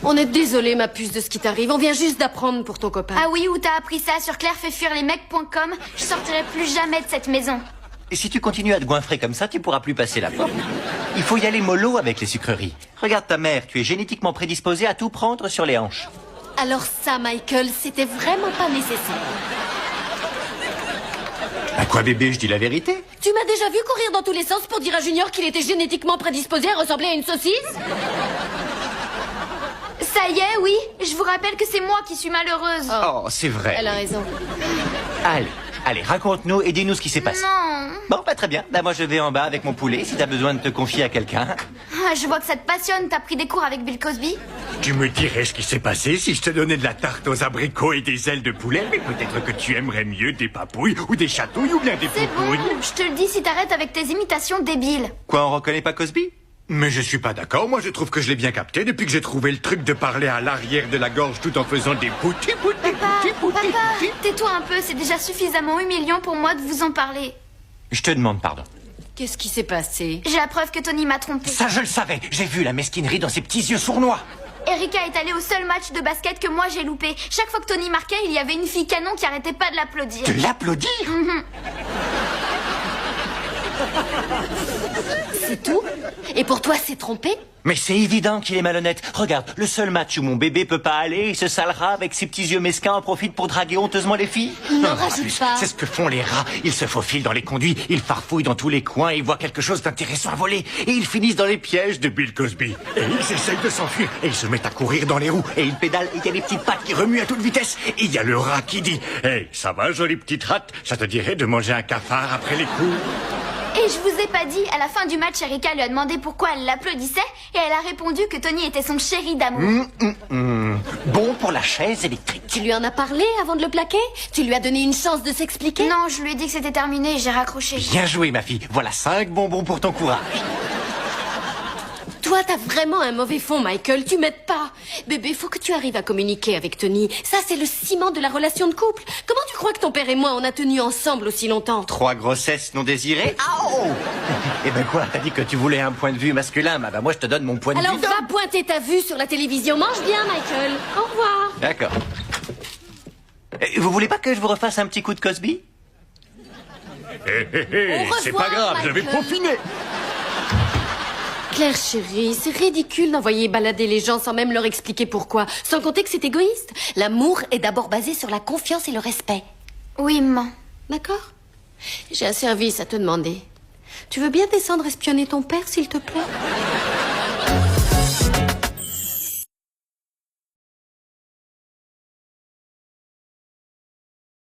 On est désolé, ma puce, de ce qui t'arrive. On vient juste d'apprendre pour ton copain. Ah oui, où t'as appris ça? Sur clairefaifuirlesmecs.com. Je sortirai plus jamais de cette maison. Et si tu continues à te goinfrer comme ça, tu pourras plus passer la porte. Il faut y aller mollo avec les sucreries. Regarde ta mère, tu es génétiquement prédisposé à tout prendre sur les hanches. Alors ça, Michael, c'était vraiment pas nécessaire. À quoi, bébé, je dis la vérité? Tu m'as déjà vu courir dans tous les sens pour dire à Junior qu'il était génétiquement prédisposé à ressembler à une saucisse? Ça y est, oui. Je vous rappelle que c'est moi qui suis malheureuse. Oh, c'est vrai. Elle a raison. Allez, raconte-nous et dis-nous ce qui s'est passé. Non. Bon, bah très bien. Bah moi je vais en bas avec mon poulet si t'as besoin de te confier à quelqu'un. Ah, je vois que ça te passionne. T'as pris des cours avec Bill Cosby? Tu me dirais ce qui s'est passé si je te donnais de la tarte aux abricots et des ailes de poulet, mais peut-être que tu aimerais mieux des papouilles ou des chatouilles ou bien des C'est bon, poupouilles. je te le dis si t'arrêtes avec tes imitations débiles. Quoi, on reconnaît pas Cosby? Mais je suis pas d'accord, moi je trouve que je l'ai bien capté depuis que j'ai trouvé le truc de parler à l'arrière de la gorge tout en faisant des poutis. Papa, tais-toi un peu, c'est déjà suffisamment humiliant pour moi de vous en parler. Je te demande pardon. Qu'est-ce qui s'est passé? J'ai la preuve que Tony m'a trompé. Ça je le savais, j'ai vu la mesquinerie dans ses petits yeux sournois. Erika est allée au seul match de basket que moi j'ai loupé. Chaque fois que Tony marquait, il y avait une fille canon qui arrêtait pas de l'applaudir. De l'applaudir? C'est tout? Et pour toi, c'est trompé? Mais c'est évident qu'il est malhonnête. Regarde, le seul match où mon bébé peut pas aller, il se salera avec ses petits yeux mesquins en profite pour draguer honteusement les filles. Ne en rajoute plus, pas. c'est ce que font les rats. Ils se faufilent dans les conduits, ils farfouillent dans tous les coins, ils voient quelque chose d'intéressant à voler et ils finissent dans les pièges de Bill Cosby. Et ils essayent de s'enfuir et ils se mettent à courir dans les roues et ils pédalent et il y a les petites pattes qui remuent à toute vitesse. Et il y a le rat qui dit « Hey, ça va, jolie petite rate, ça te dirait de manger un cafard après les coups ?» Et je vous ai pas dit, à la fin du match, Erika lui a demandé pourquoi elle l'applaudissait et elle a répondu que Tony était son chéri d'amour. Bon pour la chaise électrique. Tu lui en as parlé avant de le plaquer? Tu lui as donné une chance de s'expliquer? Non, je lui ai dit que c'était terminé et j'ai raccroché. Bien joué ma fille, voilà 5 bonbons pour ton courage. Toi, t'as vraiment un mauvais fond, Michael. Tu m'aides pas. Bébé, faut que tu arrives à communiquer avec Tony. Ça, c'est le ciment de la relation de couple. Comment tu crois que ton père et moi, on a tenu ensemble aussi longtemps? 3 grossesses non désirées. Oh. Eh ben quoi, t'as dit que tu voulais un point de vue masculin, bah moi je te donne mon point de Alors vue. va pointer ta vue sur la télévision. Mange bien, Michael. Au revoir. D'accord. Vous voulez pas que je vous refasse un petit coup de Cosby? C'est pas grave, je vais Michael. peaufiner. Claire chérie, c'est ridicule d'envoyer balader les gens sans même leur expliquer pourquoi. Sans compter que c'est égoïste. L'amour est d'abord basé sur la confiance et le respect. Oui, maman. D'accord? J'ai un service à te demander. Tu veux bien descendre espionner ton père, s'il te plaît?